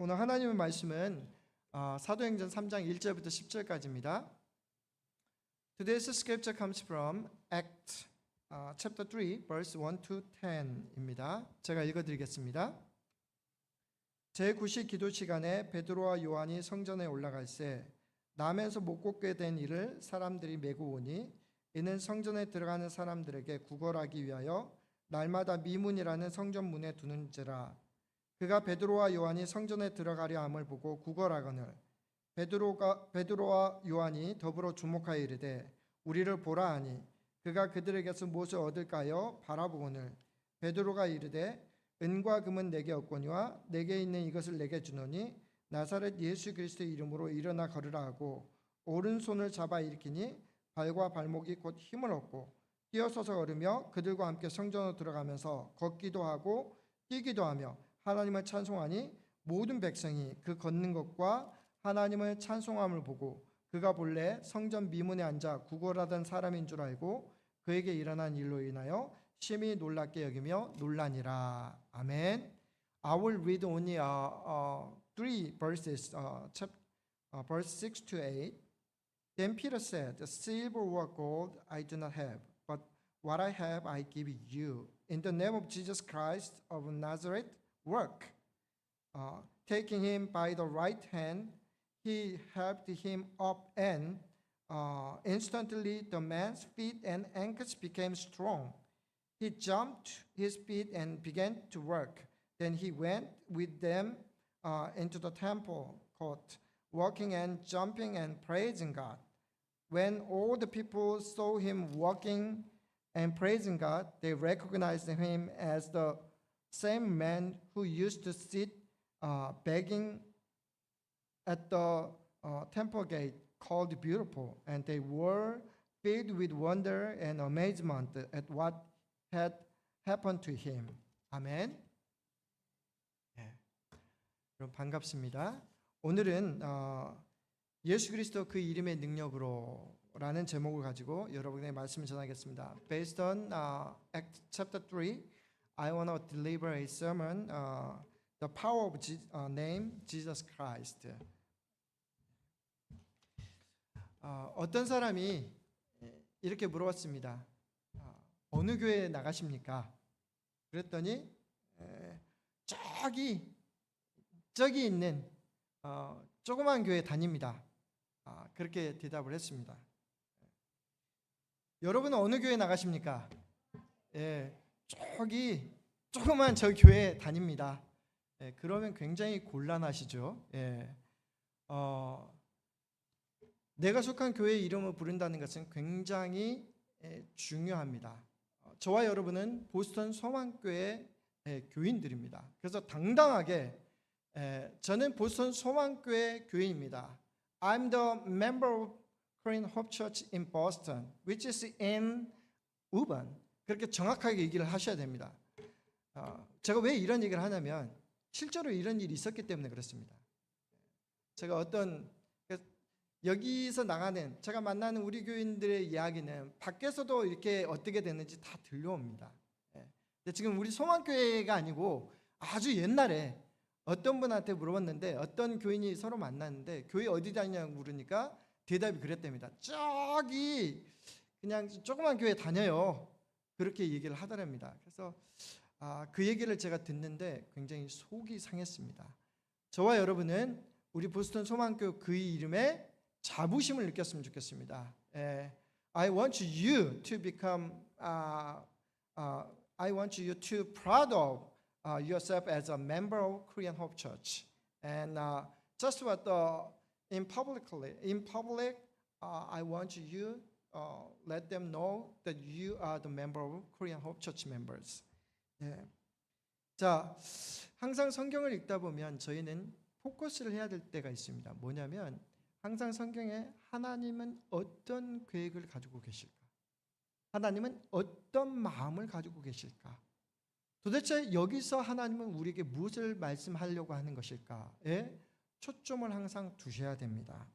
오늘 하나님의 말씀은 사도행전 3장 1절부터 10절까지입니다. Today's scripture comes from Acts chapter 3 verse 1 to 10입니다. 제가 읽어드리겠습니다. 제9시 기도 시간에 베드로와 요한이 성전에 올라갈새 남에서 못 걷게 된 이를 사람들이 메고 오니 이는 성전에 들어가는 사람들에게 구걸하기 위하여 날마다 미문이라는 성전 문에 두는지라. 그가 베드로와 요한이 성전에 들어가려 함을 보고 구걸하거늘 베드로와 요한이 더불어 주목하여 이르되 우리를 보라 하니 그가 그들에게서 무엇을 얻을까요 바라보거늘 베드로가 이르되 은과 금은 내게 없거니와 내게 있는 이것을 내게 주노니 나사렛 예수 그리스도의 이름으로 일어나 걸으라 하고 오른손을 잡아 일으키니 발과 발목이 곧 힘을 얻고 뛰어서서 걸으며 그들과 함께 성전으로 들어가면서 걷기도 하고 뛰기도 하며 하나님을 찬송하니 모든 백성이 그 걷는 것과 하나님을 찬송함을 보고 그가 본래 성전 미문에 앉아 구걸하던 사람인 줄 알고 그에게 일어난 일로 인하여 심히 놀랍게 여기며 놀라니라. 아멘. I will read only three verses, verse 6 to 8. Then Peter said, silver or gold I do not have, but what I have I give you. In the name of Jesus Christ of Nazareth, work. Taking him by the right hand, he helped him up, and instantly the man's feet and ankles became strong. He jumped his feet and began to work. Then he went with them into the temple court, walking and jumping and praising God. When all the people saw him walking and praising God, they recognized him as the same man who used to sit begging at the temple gate called Beautiful, and they were filled with wonder and amazement at what had happened to him. 아멘. 네. 여러분 반갑습니다. 오늘은 예수 그리스도 그 이름의 능력으로라는 제목을 가지고 여러분에게 말씀을 전하겠습니다. Based on Acts chapter 3, I want to deliver a sermon, the power of name Jesus Christ. 어떤 사람이 이렇게 물어봤습니다. 어느 교회에 나가십니까? 그랬더니 저기 있는 조그만 교회 다닙니다. 그렇게 대답을 했습니다. 여러분은 어느 교회 나가십니까? 저기 조그만 저 교회 다닙니다. 그러면 굉장히 곤란하시죠. 내가 속한 교회의 이름을 부른다는 것은 굉장히 중요합니다. 저와 여러분은 보스턴 소망교회 교인들입니다. 그래서 당당하게 저는 보스턴 소망교회 교인입니다. I'm the member of Korean Hope Church in Boston, which is in Woburn. 그렇게 정확하게 얘기를 하셔야 됩니다. 제가 왜 이런 얘기를 하냐면 실제로 이런 일이 있었기 때문에 그렇습니다. 제가 여기서 나가는 제가 만나는 우리 교인들의 이야기는 밖에서도 이렇게 어떻게 됐는지 다 들려옵니다. 근데 지금 우리 소망교회가 아니고 아주 옛날에 어떤 분한테 물어봤는데 어떤 교인이 서로 만났는데 교회 어디 다니냐고 물으니까 대답이 그랬답니다. 저기 그냥 조그만 교회 다녀요. 그렇게 얘기를 하더랍니다. 그래서 그 얘기를 제가 듣는데 굉장히 속이 상했습니다. 저와 여러분은 우리 보스턴 소망교회 그 이름에 자부심을 느꼈으면 좋겠습니다. I want you to become, I want you to proud of yourself as a member of Korean Hope Church, and just what in public, I want you let them know that you are the member of Korean Hope Church members. 자, 항상 성경을 읽다 보면 저희는 포커스를 해야 될 때가 있습니다. 뭐냐면 항상 성경에 하나님은 어떤 계획을 가지고 계실까? 하나님은 어떤 마음을 가지고 계실까? 도대체 여기서 하나님은 우리에게 무엇을 말씀하려고 하는 것일까에 초점을 항상 두셔야 됩니다.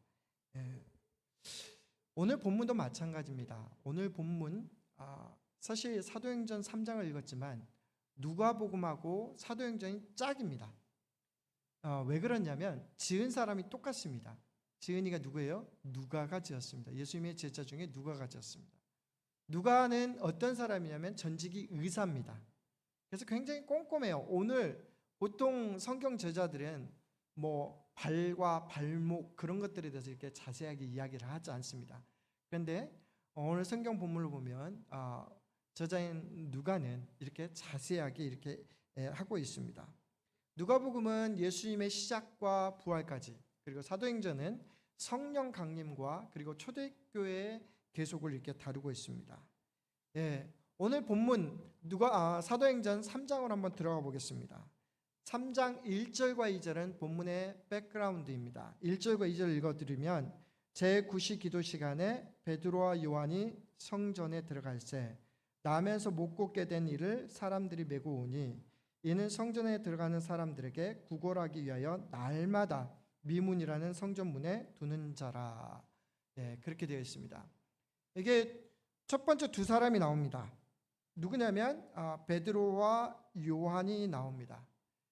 오늘 본문도 마찬가지입니다. 오늘 본문 사실 사도행전 3장을 읽었지만 누가복음하고 사도행전이 짝입니다. 왜 그러냐면 지은 사람이 똑같습니다. 지은이가 누구예요? 누가가 지었습니다. 예수님의 제자 중에 누가가 지었습니다. 누가는 어떤 사람이냐면 전직이 의사입니다. 그래서 굉장히 꼼꼼해요. 오늘 보통 성경 제자들은 뭐 발과 발목 그런 것들에 대해서 이렇게 자세하게 이야기를 하지 않습니다. 그런데 오늘 성경 본문을 보면 저자인 누가는 이렇게 자세하게 이렇게 하고 있습니다. 누가복음은 예수님의 시작과 부활까지, 그리고 사도행전은 성령 강림과 그리고 초대교회의 계속을 이렇게 다루고 있습니다. 오늘 본문 사도행전 3장으로 한번 들어가 보겠습니다. 3장 1절과 2절은 본문의 백그라운드입니다. 1절과 2절 읽어드리면 제9시 기도 시간에 베드로와 요한이 성전에 들어갈새 나면서 못 걷게 된 이를 사람들이 메고 오니 이는 성전에 들어가는 사람들에게 구걸하기 위하여 날마다 미문이라는 성전문에 두는 자라. 그렇게 되어 있습니다. 이게 첫 번째 두 사람이 나옵니다. 누구냐면 베드로와 요한이 나옵니다.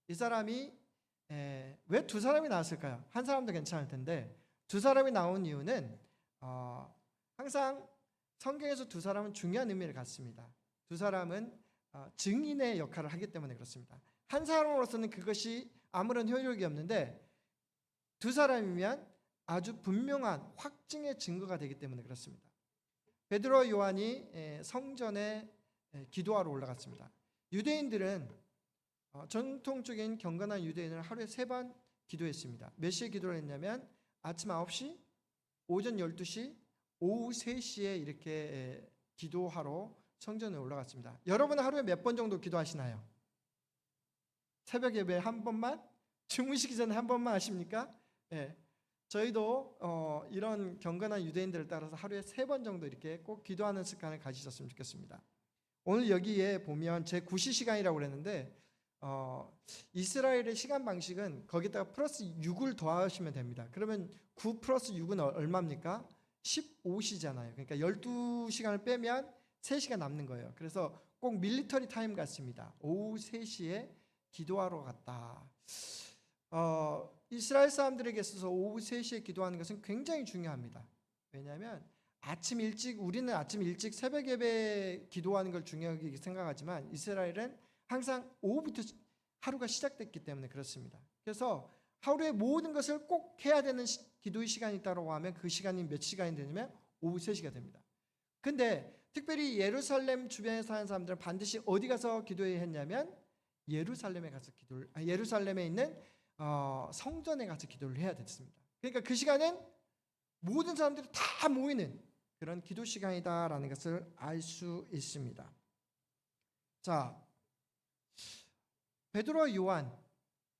이 사람이 왜 두 사람이 나왔을까요? 한 사람도 괜찮을 텐데 두 사람이 나온 이유는 항상 성경에서 두 사람은 중요한 의미를 갖습니다. 두 사람은 증인의 역할을 하기 때문에 그렇습니다. 한 사람으로서는 그것이 아무런 효력이 없는데 두 사람이면 아주 분명한 확증의 증거가 되기 때문에 그렇습니다. 베드로와 요한이 성전에 기도하러 올라갔습니다. 유대인들은 전통적인 경건한 유대인은 하루에 3번 기도했습니다. 몇 시에 기도를 했냐면 아침 9시, 오전 12시, 오후 3시에 이렇게 기도하러 성전에 올라갔습니다. 여러분은 하루에 몇 번 정도 기도하시나요? 새벽 예배 한 번만? 주무시기 전에 한 번만 하십니까? 저희도 이런 경건한 유대인들을 따라서 하루에 3번 정도 이렇게 꼭 기도하는 습관을 가지셨으면 좋겠습니다. 오늘 여기에 보면 제9시 시간이라고 그랬는데 이스라엘의 시간 방식은 거기다가 플러스 6을 더하시면 됩니다. 그러면 9 플러스 6은 얼마입니까? 15시잖아요. 그러니까 12시간을 빼면 3시간 남는 거예요. 그래서 꼭 밀리터리 타임 같습니다. 오후 3시에 기도하러 갔다. 이스라엘 사람들에게 있어서 오후 3시에 기도하는 것은 굉장히 중요합니다. 왜냐하면 우리는 아침 일찍 새벽 예배 기도하는 걸 중요하게 생각하지만 이스라엘은 항상 오후부터 하루가 시작됐기 때문에 그렇습니다. 그래서 하루의 모든 것을 꼭 해야 되는 기도의 시간이 있다고 하면 그 시간이 몇 시간이 되냐면 오후 3시가 됩니다. 근데 특별히 예루살렘 주변에 사는 사람들은 반드시 어디 가서 기도해야 했냐면 예루살렘에 있는 성전에 가서 기도를 해야 됐습니다. 그러니까 그 시간은 모든 사람들이 다 모이는 그런 기도 시간이다라는 것을 알 수 있습니다. 자, 베드로와 요한,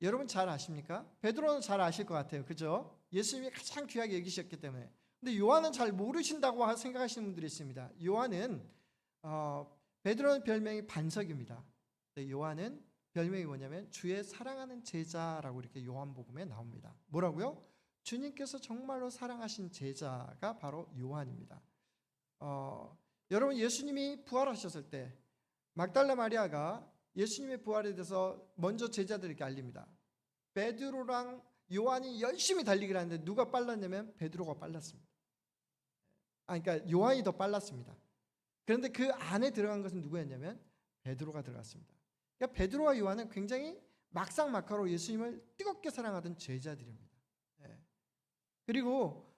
여러분 잘 아십니까? 베드로는 잘 아실 것 같아요. 그죠? 예수님이 가장 귀하게 여기셨기 때문에. 근데 요한은 잘 모르신다고 생각하시는 분들이 있습니다. 베드로는 별명이 반석입니다. 요한은 별명이 뭐냐면 주의 사랑하는 제자라고 이렇게 요한복음에 나옵니다. 뭐라고요? 주님께서 정말로 사랑하신 제자가 바로 요한입니다. 여러분 예수님이 부활하셨을 때 막달라 마리아가 예수님의 부활에 대해서 먼저 제자들에게 알립니다. 베드로랑 요한이 열심히 달리기를 하는데 누가 빨랐냐면 베드로가 빨랐습니다. 그러니까 요한이 더 빨랐습니다. 그런데 그 안에 들어간 것은 누구였냐면 베드로가 들어갔습니다. 그러니까 베드로와 요한은 굉장히 막상막하로 예수님을 뜨겁게 사랑하던 제자들입니다. 그리고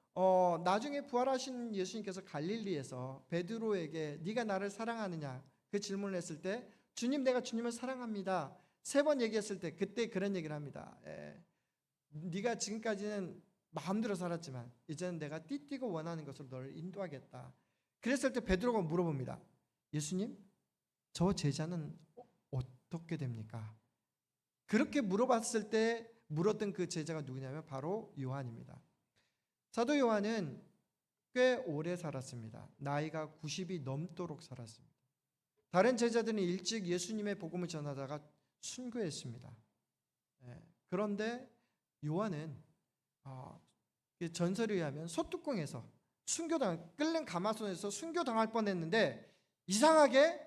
나중에 부활하신 예수님께서 갈릴리에서 베드로에게 네가 나를 사랑하느냐 그 질문을 했을 때 주님 내가 주님을 사랑합니다 3번 얘기했을 때 그때 그런 얘기를 합니다. 네가 지금까지는 마음대로 살았지만 이제는 내가 띠띠고 원하는 것으로 너를 인도하겠다. 그랬을 때 베드로가 물어봅니다. 예수님 저 제자는 어떻게 됩니까? 그렇게 물어봤을 때 물었던 그 제자가 누구냐면 바로 요한입니다. 사도 요한은 꽤 오래 살았습니다. 나이가 90이 넘도록 살았습니다. 다른 제자들은 일찍 예수님의 복음을 전하다가 순교했습니다. 그런데 요한은 전설에 의하면 소뚜껑에서 끌린 가마손에서 순교당할 뻔했는데 이상하게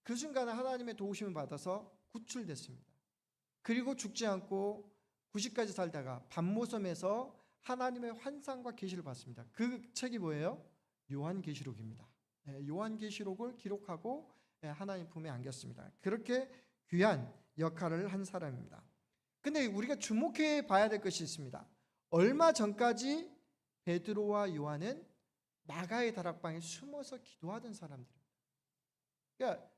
그 순간에 하나님의 도우심을 받아서 구출됐습니다. 그리고 죽지 않고 90까지 살다가 밤모섬에서 하나님의 환상과 계시를 봤습니다. 그 책이 뭐예요? 요한계시록입니다. 요한계시록을 기록하고 하나님 품에 안겼습니다. 그렇게 귀한 역할을 한 사람입니다. 근데 우리가 주목해 봐야 될 것이 있습니다. 얼마 전까지 베드로와 요한은 마가의 다락방에 숨어서 기도하던 사람들입니다. 그러니까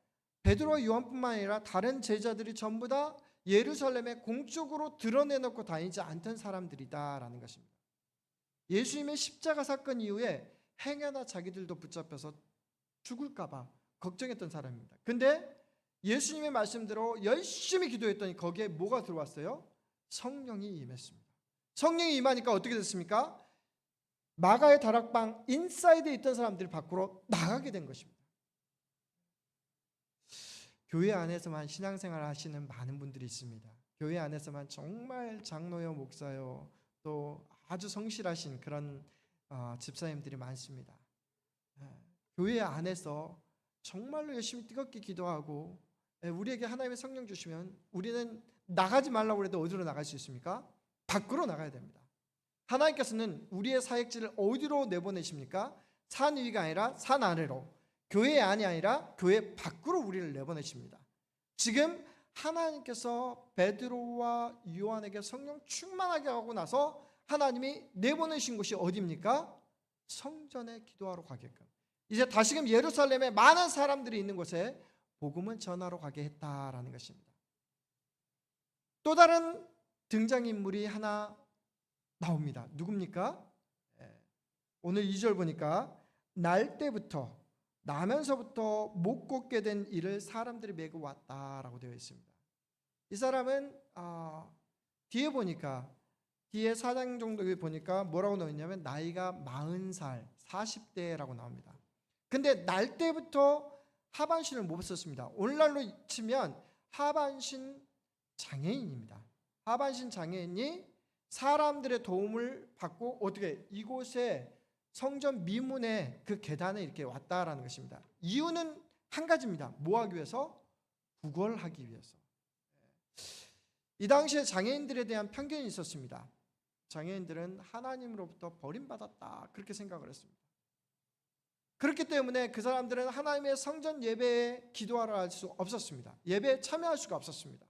베드로와 요한뿐만 아니라 다른 제자들이 전부 다 예루살렘에 공적으로 드러내놓고 다니지 않던 사람들이다라는 것입니다. 예수님의 십자가 사건 이후에 행여나 자기들도 붙잡혀서 죽을까 봐 걱정했던 사람입니다. 근데 예수님의 말씀대로 열심히 기도했더니 거기에 뭐가 들어왔어요? 성령이 임했습니다. 성령이 임하니까 어떻게 됐습니까? 마가의 다락방 인사이드에 있던 사람들이 밖으로 나가게 된 것입니다. 교회 안에서만 신앙생활을 하시는 많은 분들이 있습니다. 교회 안에서만 정말 장로요, 목사요, 또 아주 성실하신 그런 집사님들이 많습니다. 교회 안에서 정말로 열심히 뜨겁게 기도하고 우리에게 하나님의 성령 주시면 우리는 나가지 말라고 해도 어디로 나갈 수 있습니까? 밖으로 나가야 됩니다. 하나님께서는 우리의 사역지를 어디로 내보내십니까? 산 위가 아니라 산 아래로, 교회 안이 아니라 교회 밖으로 우리를 내보내십니다. 지금 하나님께서 베드로와 요한에게 성령 충만하게 하고 나서 하나님이 내보내신 곳이 어디입니까? 성전에 기도하러 가게끔. 이제 다시금 예루살렘에 많은 사람들이 있는 곳에 복음을 전하러 가게 했다라는 것입니다. 또 다른 등장인물이 하나 나옵니다. 누굽니까? 오늘 2절 보니까 날 때부터 나면서부터 못 걷게 된 이를 사람들이 메고 왔다라고 되어 있습니다. 이 사람은 뒤에 보니까 뒤에 4장 정도에 보니까 뭐라고 나와 있냐면 나이가 40살 40대라고 나옵니다. 근데 날 때부터 하반신을 못 썼습니다. 오늘날로 치면 하반신 장애인입니다. 하반신 장애인이 사람들의 도움을 받고 어떻게 이곳에 성전 미문에 그 계단에 이렇게 왔다라는 것입니다. 이유는 한 가지입니다. 뭐 하기 위해서? 구걸하기 위해서. 이 당시에 장애인들에 대한 편견이 있었습니다. 장애인들은 하나님으로부터 버림받았다 그렇게 생각을 했습니다. 그렇기 때문에 그 사람들은 하나님의 성전 예배에 기도하러 할 수 없었습니다. 예배에 참여할 수가 없었습니다.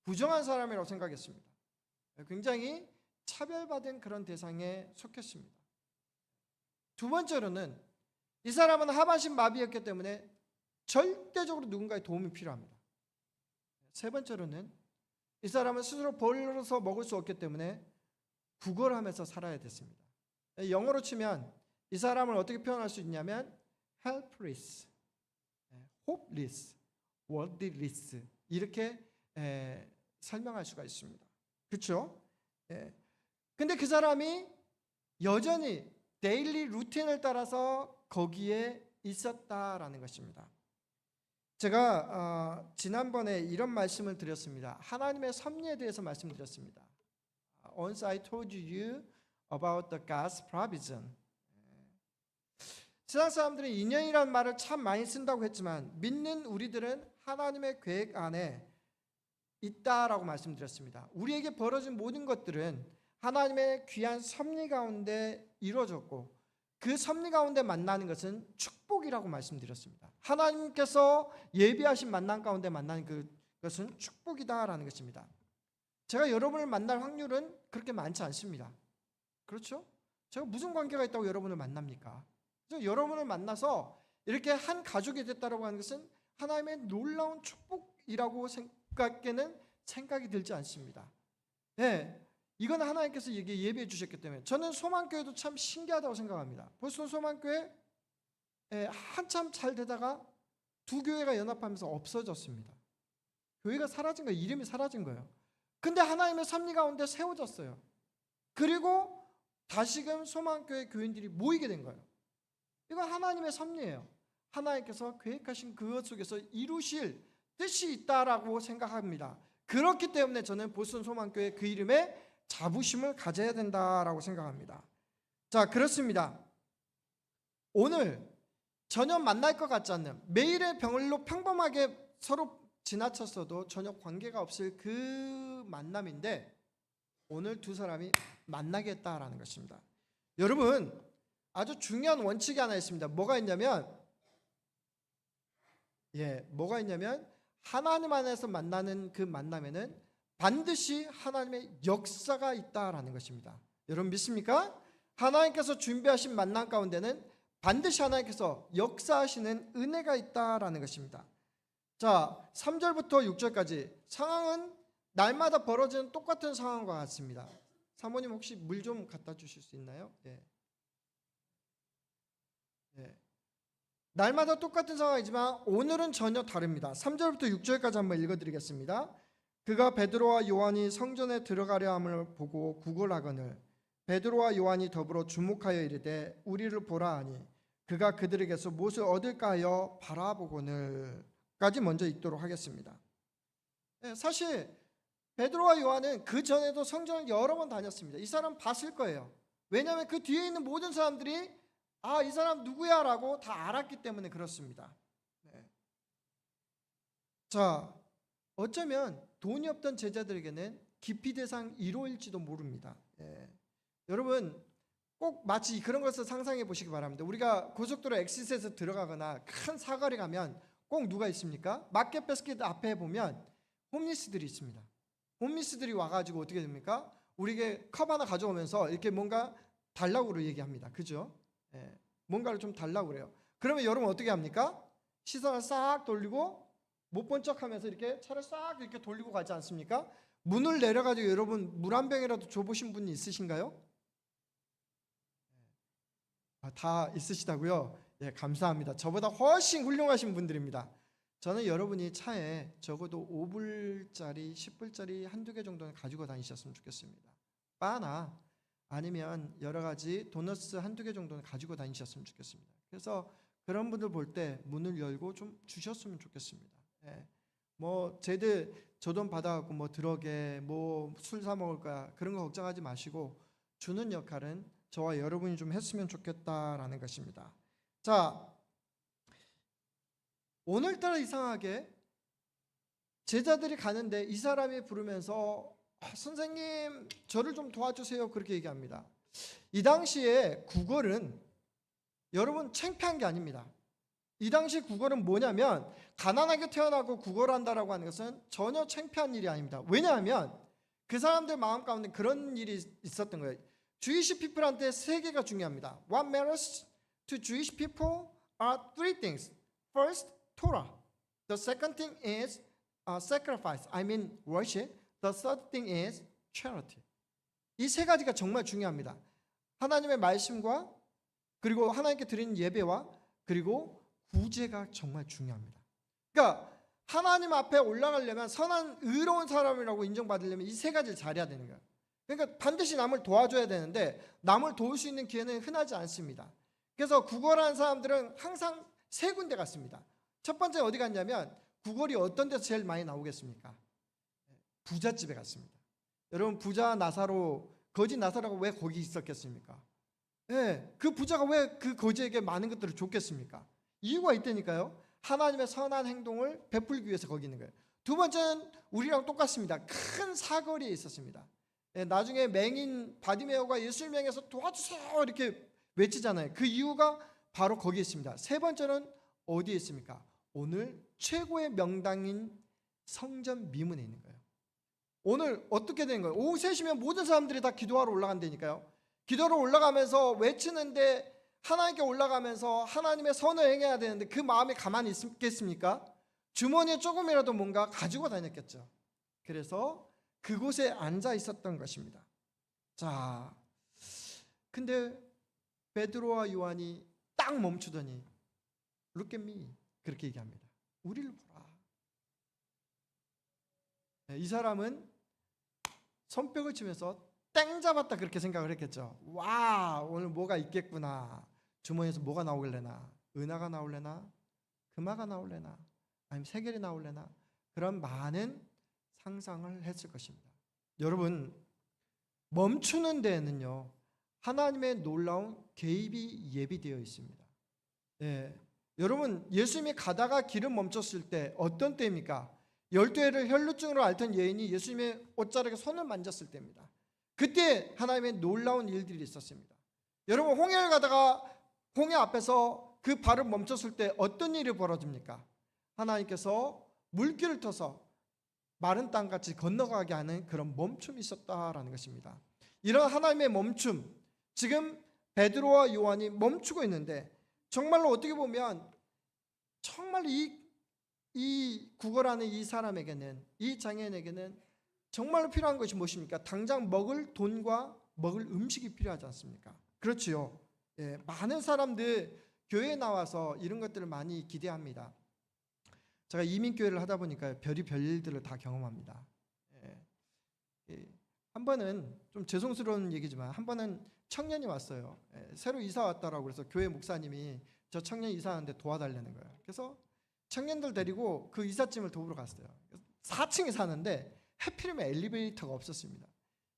부정한 사람이라고 생각했습니다. 굉장히 차별받은 그런 대상에 속했습니다. 두 번째로는 이 사람은 하반신 마비였기 때문에 절대적으로 누군가의 도움이 필요합니다. 세 번째로는 이 사람은 스스로 벌어서 먹을 수 없기 때문에 구걸하면서 살아야 됐습니다. 영어로 치면 이 사람을 어떻게 표현할 수 있냐면 helpless, hopeless, worthless 이렇게 설명할 수가 있습니다. 그렇죠? 근데 그 사람이 여전히 데일리 루틴을 따라서 거기에 있었다라는 것입니다. 제가 지난번에 이런 말씀을 드렸습니다. 하나님의 섭리에 대해서 말씀드렸습니다. Once I told you about the God's provision. 세상 사람들은 인연이라는 말을 참 많이 쓴다고 했지만 믿는 우리들은 하나님의 계획 안에 있다라고 말씀드렸습니다. 우리에게 벌어진 모든 것들은 하나님의 귀한 섭리 가운데 이루어졌고 그 섭리 가운데 만나는 것은 축복이라고 말씀드렸습니다. 하나님께서 예비하신 만남 가운데 만나는 그것은 축복이다라는 것입니다. 제가 여러분을 만날 확률은 그렇게 많지 않습니다. 그렇죠? 제가 무슨 관계가 있다고 여러분을 만납니까? 그래서 여러분을 만나서 이렇게 한 가족이 됐다라고 하는 것은 하나님의 놀라운 축복이라고 생각이 들지 않습니다. 이건 하나님께서 예비해 주셨기 때문에 저는 소망교회도 참 신기하다고 생각합니다. 보통 소망교회 한참 잘 되다가 두 교회가 연합하면서 없어졌습니다. 교회가 사라진 거예요. 이름이 사라진 거예요. 근데 하나님의 섭리 가운데 세워졌어요. 그리고 다시금 소망교회 교인들이 모이게 된 거예요. 이건 하나님의 섭리예요. 하나님께서 계획하신 그것 속에서 이루실 뜻이 있다라고 생각합니다. 그렇기 때문에 저는 보스턴 소망교회 그 이름에 자부심을 가져야 된다라고 생각합니다. 자, 그렇습니다. 오늘 전혀 만날 것 같지 않는 매일의 병을로 평범하게 서로 지나쳤어도 전혀 관계가 없을 그 만남인데 오늘 두 사람이 만나겠다라는 것입니다. 여러분, 아주 중요한 원칙이 하나 있습니다. 뭐가 있냐면 하나님 안에서 만나는 그 만남에는 반드시 하나님의 역사가 있다라는 것입니다. 여러분 믿습니까? 하나님께서 준비하신 만남 가운데는 반드시 하나님께서 역사하시는 은혜가 있다라는 것입니다. 자, 3절부터 6절까지 상황은 날마다 벌어지는 똑같은 상황과 같습니다. 사모님 혹시 물 좀 갖다 주실 수 있나요? 날마다 똑같은 상황이지만 오늘은 전혀 다릅니다. 3절부터 6절까지 한번 읽어드리겠습니다. 그가 베드로와 요한이 성전에 들어가려 함을 보고 구걸하거늘 베드로와 요한이 더불어 주목하여 이르되 우리를 보라 하니 그가 그들에게서 무엇을 얻을까 하여 바라보거늘까지 먼저 읽도록 하겠습니다. 사실 베드로와 요한은 그 전에도 성전을 여러 번 다녔습니다. 이 사람 봤을 거예요. 왜냐하면 그 뒤에 있는 모든 사람들이 이 사람 누구야? 라고 다 알았기 때문에 그렇습니다. 자, 어쩌면 돈이 없던 제자들에게는 기피 대상 1호일지도 모릅니다. 여러분 꼭 마치 그런 것을 상상해 보시기 바랍니다. 우리가 고속도로 엑시스에서 들어가거나 큰 사거리 가면 꼭 누가 있습니까? 마켓베스켓 앞에 보면 홈리스들이 있습니다. 홈리스들이 와가지고 어떻게 됩니까? 우리에게 컵 하나 가져오면서 이렇게 뭔가 달라고 얘기합니다. 그죠? 뭔가를 좀 달라고 그래요. 그러면 여러분 어떻게 합니까? 시선을 싹 돌리고 못 본 척하면서 이렇게 차를 싹 이렇게 돌리고 가지 않습니까? 문을 내려가지고 여러분 물 한 병이라도 줘보신 분이 있으신가요? 다 있으시다고요? 감사합니다. 저보다 훨씬 훌륭하신 분들입니다. 저는 여러분이 차에 적어도 5불짜리 10불짜리 한두 개 정도는 가지고 다니셨으면 좋겠습니다. 바나 아니면 여러 가지 도너츠 한두 개 정도는 가지고 다니셨으면 좋겠습니다. 그래서 그런 분들 볼 때 문을 열고 좀 주셨으면 좋겠습니다. 뭐 쟤들 저 돈 받아갖고 뭐 들어게 뭐 술 사 먹을 거야 그런 거 걱정하지 마시고 주는 역할은 저와 여러분이 좀 했으면 좋겠다라는 것입니다. 자, 오늘따라 이상하게 제자들이 가는데 이 사람이 부르면서 선생님 저를 좀 도와주세요 그렇게 얘기합니다. 이 당시에 구걸은 여러분 창피한 게 아닙니다. 이 당시 구걸은 뭐냐면 가난하게 태어나고 구걸한다라고 하는 것은 전혀 창피한 일이 아닙니다. 왜냐하면 그 사람들 마음 가운데 그런 일이 있었던 거예요. Jewish people한테 세 개가 중요합니다. What matters to Jewish people are three things. First, Torah. The second thing is sacrifice. I mean worship. The third thing is charity. 이 세 가지가 정말 중요합니다. 하나님의 말씀과 그리고 하나님께 드리는 예배와 그리고 구제가 정말 중요합니다. 그러니까 하나님 앞에 올라가려면 선한 의로운 사람이라고 인정받으려면 이 세 가지를 잘해야 되는 거예요. 그러니까 반드시 남을 도와줘야 되는데 남을 도울 수 있는 기회는 흔하지 않습니다. 그래서 구걸하는 사람들은 항상 세 군데 갔습니다. 첫 번째 어디 갔냐면 구걸이 어떤 데서 제일 많이 나오겠습니까? 부잣집에 갔습니다. 여러분 부자 나사로 거지 나사로가 왜 거기 있었겠습니까? 그 부자가 왜 그 거지에게 많은 것들을 줬겠습니까? 이유가 있다니까요. 하나님의 선한 행동을 베풀기 위해서 거기 있는 거예요. 두 번째는 우리랑 똑같습니다. 큰 사거리에 있었습니다. 나중에 맹인 바디메오가 예수를 향해서 도와주세요 이렇게 외치잖아요. 그 이유가 바로 거기에 있습니다. 세 번째는 어디에 있습니까? 오늘 최고의 명당인 성전 미문에 있는 거예요. 오늘 어떻게 되는 거예요? 오후 3시면 모든 사람들이 다 기도하러 올라간다니까요. 기도로 올라가면서 외치는데 하나님께 올라가면서 하나님의 선을 행해야 되는데 그 마음이 가만히 있겠습니까? 주머니에 조금이라도 뭔가 가지고 다녔겠죠. 그래서 그곳에 앉아 있었던 것입니다. 자, 근데 베드로와 요한이 딱 멈추더니 Look at me 그렇게 얘기합니다. 우리를 보라. 이 사람은 손뼉을 치면서 땡 잡았다 그렇게 생각을 했겠죠. 와, 오늘 뭐가 있겠구나. 주머니에서 뭐가 나오길래나. 은하가 나올래나, 금화가 나올래나, 아니면 세겔이 나올래나, 그런 많은 상상을 했을 것입니다. 여러분, 멈추는 데에는요 하나님의 놀라운 개입이 예비되어 있습니다. 여러분, 예수님이 가다가 길을 멈췄을 때 어떤 때입니까? 12해를 혈루증으로 앓던 여인이 예수님의 옷자락에 손을 만졌을 때입니다. 그때 하나님의 놀라운 일들이 있었습니다. 여러분, 홍해를 가다가 홍해 앞에서 그 발을 멈췄을 때 어떤 일이 벌어집니까? 하나님께서 물길을 터서 마른 땅같이 건너가게 하는 그런 멈춤이 있었다라는 것입니다. 이런 하나님의 멈춤, 지금 베드로와 요한이 멈추고 있는데, 정말로 어떻게 보면 정말 이 구걸하는 이 사람에게는, 이 장애인에게는 정말로 필요한 것이 무엇입니까? 당장 먹을 돈과 먹을 음식이 필요하지 않습니까? 그렇지요. 예, 많은 사람들 교회에 나와서 이런 것들을 많이 기대합니다. 제가 이민교회를 하다 보니까 별일들을 다 경험합니다. 한 번은, 좀 죄송스러운 얘기지만, 한 번은 청년이 왔어요. 새로 이사 왔다라고 그래서 교회 목사님이 저 청년 이사하는데 도와달라는 거예요. 그래서 청년들 데리고 그 이삿짐을 도우러 갔어요. 4층에 사는데 하필이면 엘리베이터가 없었습니다.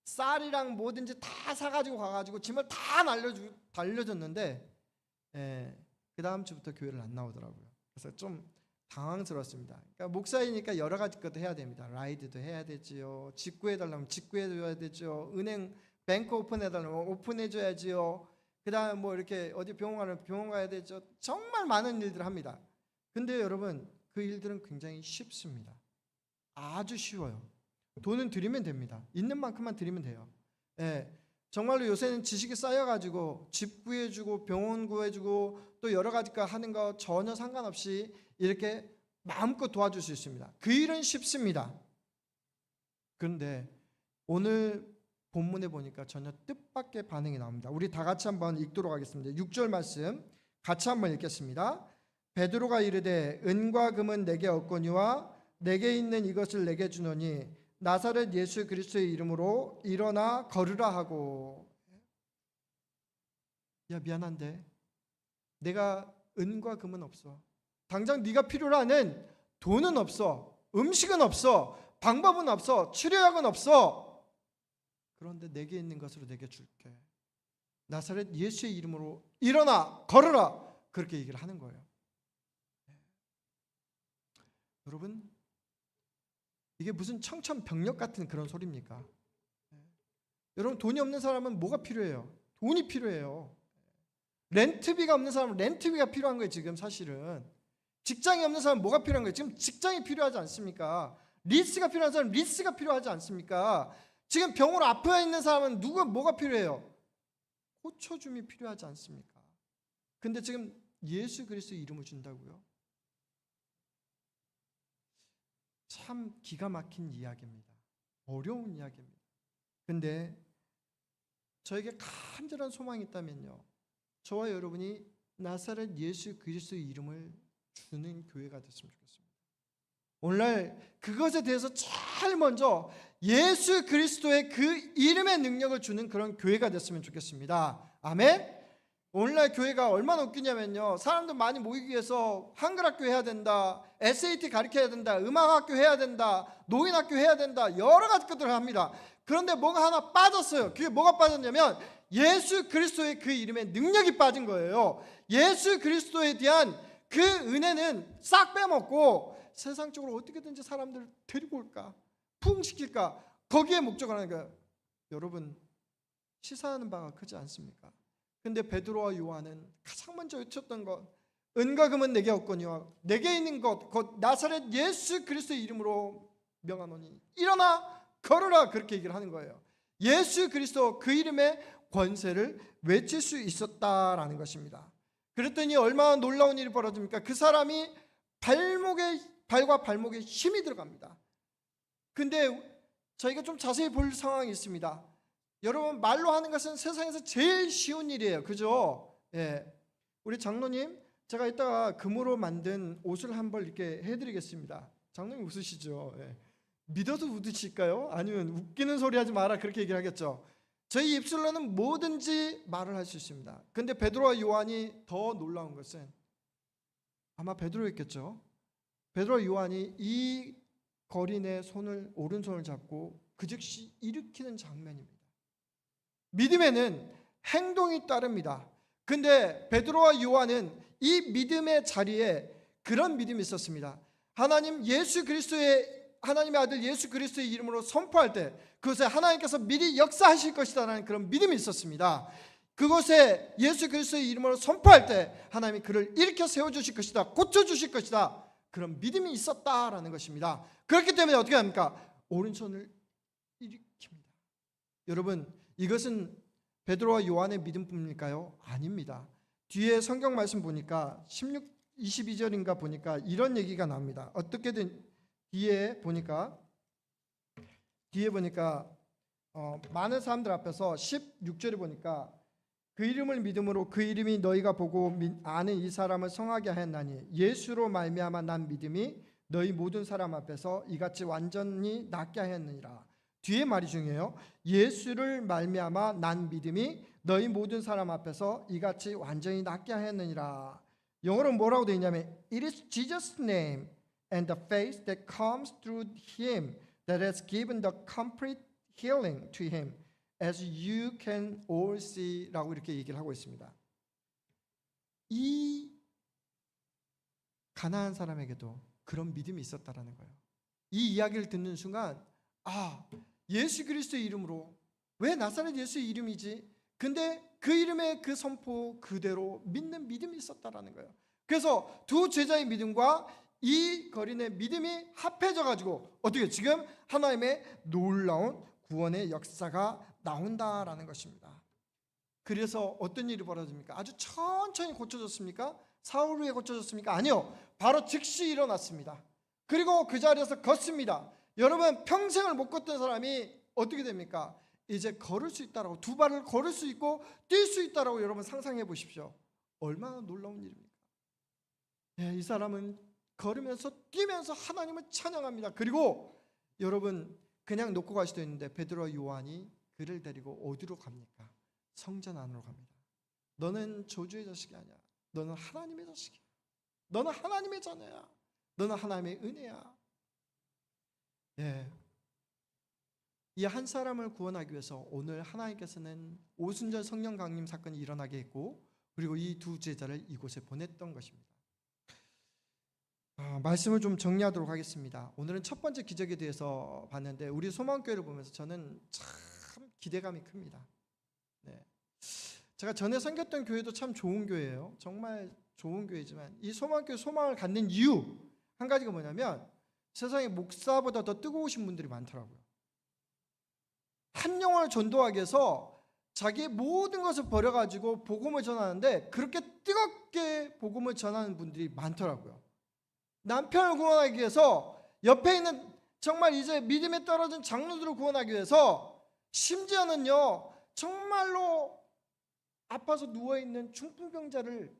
쌀이랑 뭐든지 다 사가지고 가가지고 짐을 다 달려줬는데, 그 다음 주부터 교회를 안 나오더라고요. 그래서 좀 당황스러웠습니다. 그러니까 목사이니까 여러 가지 것도 해야 됩니다. 라이드도 해야 되지요. 직구해달라면 직구해줘야 되죠. 은행 뱅크 오픈해달라면 오픈해줘야지요. 그 다음에 뭐 이렇게 어디 병원 가면 병원 가야 되죠. 정말 많은 일들을 합니다. 근데 여러분, 그 일들은 굉장히 쉽습니다. 아주 쉬워요. 돈은 드리면 됩니다. 있는 만큼만 드리면 돼요. 정말로 요새는 지식이 쌓여가지고 집 구해주고 병원 구해주고 또 여러 가지 거 하는 거 전혀 상관없이 이렇게 마음껏 도와줄 수 있습니다. 그 일은 쉽습니다. 그런데 오늘 본문에 보니까 전혀 뜻밖의 반응이 나옵니다. 우리 다 같이 한번 읽도록 하겠습니다. 6절 말씀 같이 한번 읽겠습니다. 베드로가 이르되 은과 금은 내게 없거니와 내게 있는 이것을 내게 주노니 나사렛 예수 그리스도의 이름으로 일어나 걸으라 하고. 야, 미안한데 내가 은과 금은 없어. 당장 네가 필요로 하는 돈은 없어. 음식은 없어. 방법은 없어. 치료약은 없어. 그런데 내게 있는 것으로 내게 줄게. 나사렛 예수의 이름으로 일어나 걸으라. 그렇게 얘기를 하는 거예요. 여러분, 이게 무슨 청천벽력 같은 그런 소리입니까? 여러분, 돈이 없는 사람은 뭐가 필요해요? 돈이 필요해요. 렌트비가 없는 사람은 렌트비가 필요한 거예요. 지금 사실은 직장이 없는 사람은 뭐가 필요한 거예요? 지금 직장이 필요하지 않습니까? 리스가 필요한 사람은 리스가 필요하지 않습니까? 지금 병으로 아파 있는 사람은 뭐가 필요해요? 고쳐줌이 필요하지 않습니까? 근데 지금 예수 그리스도의 이름을 준다고요? 참 기가 막힌 이야기입니다. 어려운 이야기입니다. 근데 저에게 간절한 소망이 있다면요, 저와 여러분이 나사렛 예수 그리스도의 이름을 주는 교회가 됐으면 좋겠습니다. 오늘날 그것에 대해서 제일 먼저 예수 그리스도의 그 이름의 능력을 주는 그런 교회가 됐으면 좋겠습니다. 아멘. 오늘날 교회가 얼마나 웃기냐면요, 사람들 많이 모이기 위해서 한글학교 해야 된다, SAT 가르쳐야 된다, 음악학교 해야 된다, 노인학교 해야 된다, 여러 가지 것들을 합니다. 그런데 뭐가 하나 빠졌어요. 그게 뭐가 빠졌냐면 예수 그리스도의 그 이름의 능력이 빠진 거예요. 예수 그리스도에 대한 그 은혜는 싹 빼먹고 세상적으로 어떻게든지 사람들을 데리고 올까, 부흥시킬까, 거기에 목적을 하는 거예요. 여러분, 시사하는 바가 크지 않습니까? 근데 베드로와 요한은 가장 먼저 외쳤던 것, 은과 금은 내게 없거니와 내게 있는 것 곧 나사렛 예수 그리스도의 이름으로 명하노니 일어나 걸으라. 그렇게 얘기를 하는 거예요. 예수 그리스도 그 이름의 권세를 외칠 수 있었다라는 것입니다. 그랬더니 얼마나 놀라운 일이 벌어집니까? 그 사람이 발과 발목에 힘이 들어갑니다. 근데 저희가 좀 자세히 볼 상황이 있습니다. 여러분, 말로 하는 것은 세상에서 제일 쉬운 일이에요. 그죠? 예. 우리 장로님, 제가 이따가 금으로 만든 옷을 한번 이렇게 해드리겠습니다. 장로님 웃으시죠? 예. 믿어도 웃으실까요? 아니면 웃기는 소리 하지 마라 그렇게 얘기를 하겠죠. 저희 입술로는 뭐든지 말을 할 수 있습니다. 근데 베드로와 요한이 더 놀라운 것은, 아마 베드로였겠죠. 베드로와 요한이 이 거린의 오른손을 잡고 그 즉시 일으키는 장면입니다. 믿음에는 행동이 따릅니다. 근데 베드로와 요한은 이 믿음의 자리에 그런 믿음이 있었습니다. 하나님 예수 그리스도의 하나님의 아들 예수 그리스도의 이름으로 선포할 때 그것에 하나님께서 미리 역사하실 것이다라는 그런 믿음이 있었습니다. 그곳에 예수 그리스도의 이름으로 선포할 때 하나님이 그를 일으켜 세워주실 것이다, 고쳐주실 것이다, 그런 믿음이 있었다라는 것입니다. 그렇기 때문에 어떻게 합니까? 오른손을 일으킵니다. 여러분, 이것은 베드로와 요한의 믿음뿐일까요? 아닙니다. 뒤에 성경 말씀 보니까 22절인가 보니까 이런 얘기가 나옵니다. 어떻게든 뒤에 보니까 많은 사람들 앞에서 16절에 보니까 그 이름을 믿음으로 그 이름이 너희가 보고 아는 이 사람을 성하게 하였나니 예수로 말미암아 난 믿음이 너희 모든 사람 앞에서 이같이 완전히 낫게 하였느니라. 뒤에 말이 중요해요. 예수를 말미암아 난 믿음이 너희 모든 사람 앞에서 이같이 완전히 낫게 하였느니라. 영어로 뭐라고 되어 있냐면 It is Jesus' name and the faith that comes through him that has given the complete healing to him, as you can all see 라고 이렇게 얘기를 하고 있습니다. 이 가나안 사람에게도 그런 믿음이 있었다라는 거예요. 이 이야기를 듣는 순간 예수 그리스도의 이름으로, 왜 나사렛 예수의 이름이지? 근데 그 이름의 그 선포 그대로 믿는 믿음이 있었다라는 거예요. 그래서 두 제자의 믿음과 이 거린의 믿음이 합해져 가지고 어떻게 지금 하나님의 놀라운 구원의 역사가 나온다라는 것입니다. 그래서 어떤 일이 벌어집니까? 아주 천천히 고쳐졌습니까? 사흘 후에 고쳐졌습니까? 아니요. 바로 즉시 일어났습니다. 그리고 그 자리에서 걷습니다. 여러분, 평생을 못 걷던 사람이 어떻게 됩니까? 이제 걸을 수 있다라고, 두 발을 걸을 수 있고 뛸 수 있다라고 여러분 상상해 보십시오. 얼마나 놀라운 일입니까? 이 사람은 걸으면서 뛰면서 하나님을 찬양합니다. 그리고 여러분, 그냥 놓고 갈 수도 있는데 베드로와 요한이 그를 데리고 어디로 갑니까? 성전 안으로 갑니다. 너는 저주의 자식이 아니야. 너는 하나님의 자식이야. 너는 하나님의 자녀야. 너는 하나님의 은혜야. 이 한 사람을 구원하기 위해서 오늘 하나님께서는 오순절 성령 강림 사건이 일어나게 했고, 그리고 이 두 제자를 이곳에 보냈던 것입니다. 말씀을 좀 정리하도록 하겠습니다. 오늘은 첫 번째 기적에 대해서 봤는데, 우리 소망교회를 보면서 저는 참 기대감이 큽니다. 제가 전에 섬겼던 교회도 참 좋은 교회예요. 정말 좋은 교회지만 이 소망교회 소망을 갖는 이유 한 가지가 뭐냐면, 세상에 목사보다 더 뜨거우신 분들이 많더라고요. 한 영혼을 전도하기 위해서 자기의 모든 것을 버려가지고 복음을 전하는데, 그렇게 뜨겁게 복음을 전하는 분들이 많더라고요. 남편을 구원하기 위해서 옆에 있는 정말 이제 믿음에 떨어진 장로들을 구원하기 위해서, 심지어는요 정말로 아파서 누워있는 중풍병자를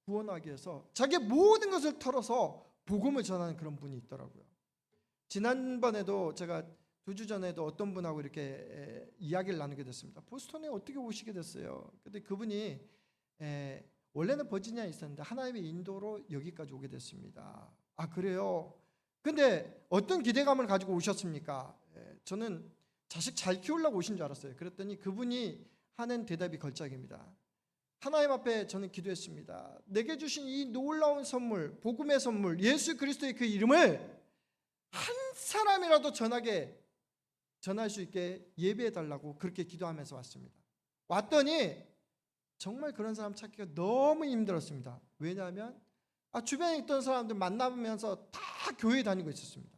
구원하기 위해서 자기의 모든 것을 털어서 복음을 전하는 그런 분이 있더라고요. 지난번에도 제가 2주 전에도 어떤 분하고 이렇게 이야기를 나누게 됐습니다. 보스턴에 어떻게 오시게 됐어요? 근데 그분이 원래는 버지니아에 있었는데 하나님의 인도로 여기까지 오게 됐습니다. 아, 그래요? 근데 어떤 기대감을 가지고 오셨습니까? 저는 자식 잘 키우려고 오신 줄 알았어요. 그랬더니 그분이 하는 대답이 걸작입니다. 하나님 앞에 저는 기도했습니다. 내게 주신 이 놀라운 선물, 복음의 선물, 예수 그리스도의 그 이름을 한 사람이라도 전할 수 있게 예배해달라고 그렇게 기도하면서 왔습니다. 왔더니 정말 그런 사람 찾기가 너무 힘들었습니다. 왜냐하면 주변에 있던 사람들 만나면서 다 교회 다니고 있었습니다.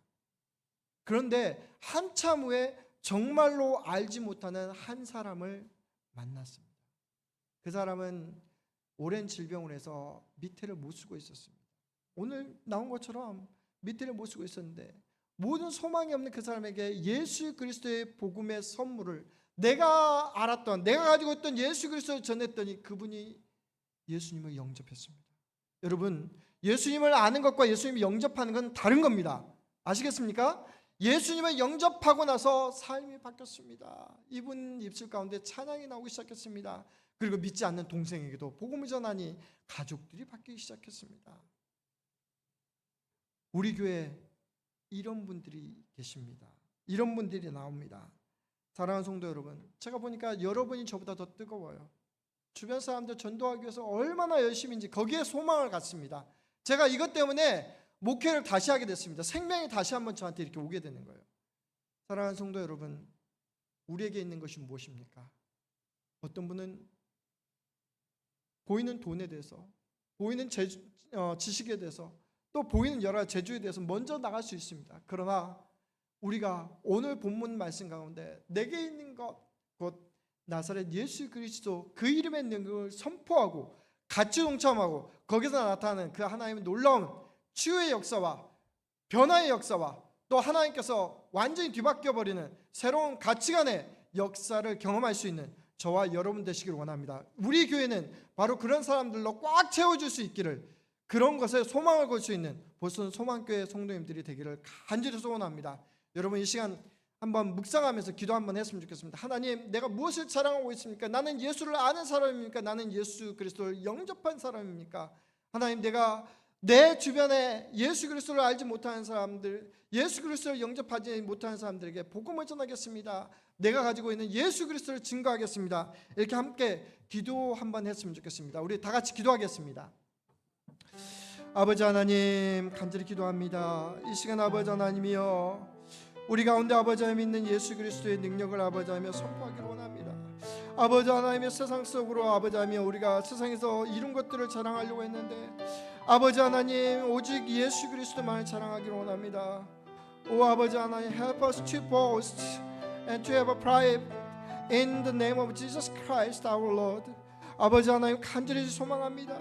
그런데 한참 후에 정말로 알지 못하는 한 사람을 만났습니다. 그 사람은 오랜 질병을 해서 밑에를 못 쓰고 있었습니다. 오늘 나온 것처럼 밑에를 못 쓰고 있었는데, 모든 소망이 없는 그 사람에게 예수 그리스도의 복음의 선물을, 내가 알았던, 내가 가지고 있던 예수 그리스도를 전했더니 그분이 예수님을 영접했습니다. 여러분, 예수님을 아는 것과 예수님을 영접하는 건 다른 겁니다. 아시겠습니까? 예수님을 영접하고 나서 삶이 바뀌었습니다. 이분 입술 가운데 찬양이 나오기 시작했습니다. 그리고 믿지 않는 동생에게도 복음을 전하니 가족들이 바뀌기 시작했습니다. 우리 교회 이런 분들이 계십니다. 이런 분들이 나옵니다. 사랑하는 성도 여러분, 제가 보니까 여러분이 저보다 더 뜨거워요. 주변 사람들 전도하기 위해서 얼마나 열심인지 거기에 소망을 갖습니다. 제가 이것 때문에 목회를 다시 하게 됐습니다. 생명이 다시 한번 저한테 이렇게 오게 되는 거예요. 사랑하는 성도 여러분, 우리에게 있는 것이 무엇입니까? 어떤 분은 보이는 돈에 대해서, 보이는 지식에 대해서, 또 보이는 여러 재주에 대해서 먼저 나갈 수 있습니다. 그러나 우리가 오늘 본문 말씀 가운데 내게 있는 것 곧 나사렛 예수 그리스도 그 이름의 능력을 선포하고 같이 동참하고 거기서 나타나는 그 하나님의 놀라운 치유의 역사와 변화의 역사와 또 하나님께서 완전히 뒤바뀌어버리는 새로운 가치관의 역사를 경험할 수 있는 저와 여러분 되시길 원합니다. 우리 교회는 바로 그런 사람들로 꽉 채워줄 수 있기를, 그런 것에 소망을 걸 수 있는 보선 소망교회 성도님들이 되기를 간절히 소원합니다. 여러분 이 시간 한번 묵상하면서 기도 한번 했으면 좋겠습니다. 하나님, 내가 무엇을 자랑하고 있습니까? 나는 예수를 아는 사람입니까? 나는 예수 그리스도를 영접한 사람입니까? 하나님, 내가 내 주변에 예수 그리스도를 알지 못하는 사람들, 예수 그리스도를 영접하지 못하는 사람들에게 복음을 전하겠습니다. 내가 가지고 있는 예수 그리스도를 증거하겠습니다. 이렇게 함께 기도 한번 했으면 좋겠습니다. 우리 다 같이 기도하겠습니다. 아버지 하나님, 간절히 기도합니다. 이 시간 아버지 하나님이여, 우리 가운데 아버지 하나님 있는 예수 그리스도의 능력을 아버지 하나님 선포하기를 원합니다. 아버지 하나님의 세상 속으로 아버지 하나님, 우리가 세상에서 이룬 것들을 자랑하려고 했는데 아버지 하나님, 오직 예수 그리스도만을 자랑하기를 원합니다. 오 아버지 하나님, help us to boast and to have a pride in the name of Jesus Christ our Lord. 아버지 하나님, 간절히 소망합니다.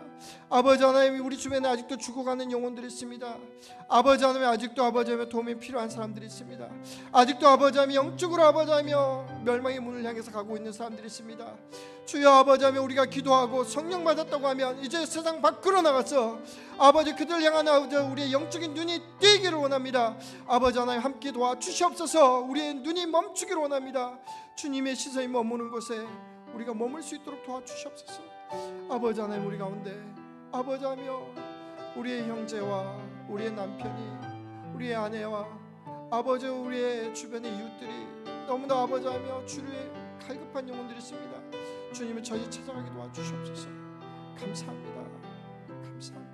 아버지 하나님, 우리 주변에 아직도 죽어가는 영혼들이 있습니다. 아버지 하나님, 아직도 아버지 하나님 도움이 필요한 사람들이 있습니다. 아직도 아버지 하나님 영적으로 아버지 하나님 멸망의 문을 향해서 가고 있는 사람들이 있습니다. 주여 아버지 하나님, 우리가 기도하고 성령 받았다고 하면 이제 세상 밖으로 나가서 아버지 그들 향한 아버지 우리의 영적인 눈이 띄기를 원합니다. 아버지 하나님, 함께 도와주시옵소서. 우리의 눈이 멈추기를 원합니다. 주님의 시선이 머무는 곳에 우리가 머물 수 있도록 도와주시옵소서. 아버지 하나님, 우리 가운데 아버지 하며 우리의 형제와 우리의 남편이, 우리의 아내와 아버지 우리의 주변의 이웃들이 너무나 아버지 하며 주를 갈급한 영혼들이 있습니다. 주님을 저희 찾아가게 도와주시옵소서. 감사합니다. 감사합니다.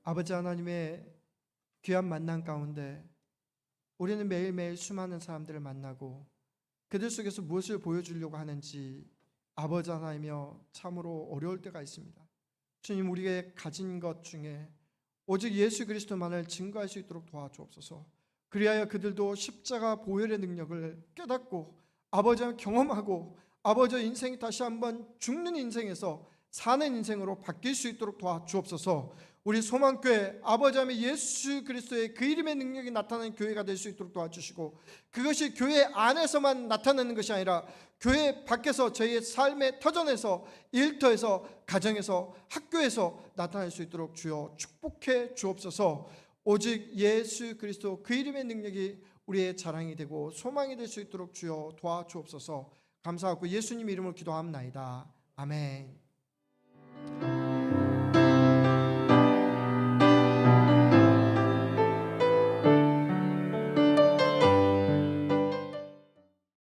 아버지 하나님의 귀한 만남 가운데 우리는 매일매일 수많은 사람들을 만나고 그들 속에서 무엇을 보여주려고 하는지 아버지 하나님이여 참으로 어려울 때가 있습니다. 주님, 우리가 가진 것 중에 오직 예수 그리스도만을 증거할 수 있도록 도와주옵소서. 그리하여 그들도 십자가 보혈의 능력을 깨닫고 아버지 하나님 경험하고 아버지 인생이 다시 한번 죽는 인생에서 사는 인생으로 바뀔 수 있도록 도와주옵소서. 우리 소망교회 아버지 하나님 예수 그리스도의 그 이름의 능력이 나타나는 교회가 될 수 있도록 도와주시고, 그것이 교회 안에서만 나타나는 것이 아니라 교회 밖에서 저희의 삶의 터전에서, 일터에서, 가정에서, 학교에서 나타날 수 있도록 주여 축복해 주옵소서. 오직 예수 그리스도 그 이름의 능력이 우리의 자랑이 되고 소망이 될 수 있도록 주여 도와주옵소서. 감사하고 예수님 이름으로 기도합나이다. 아멘.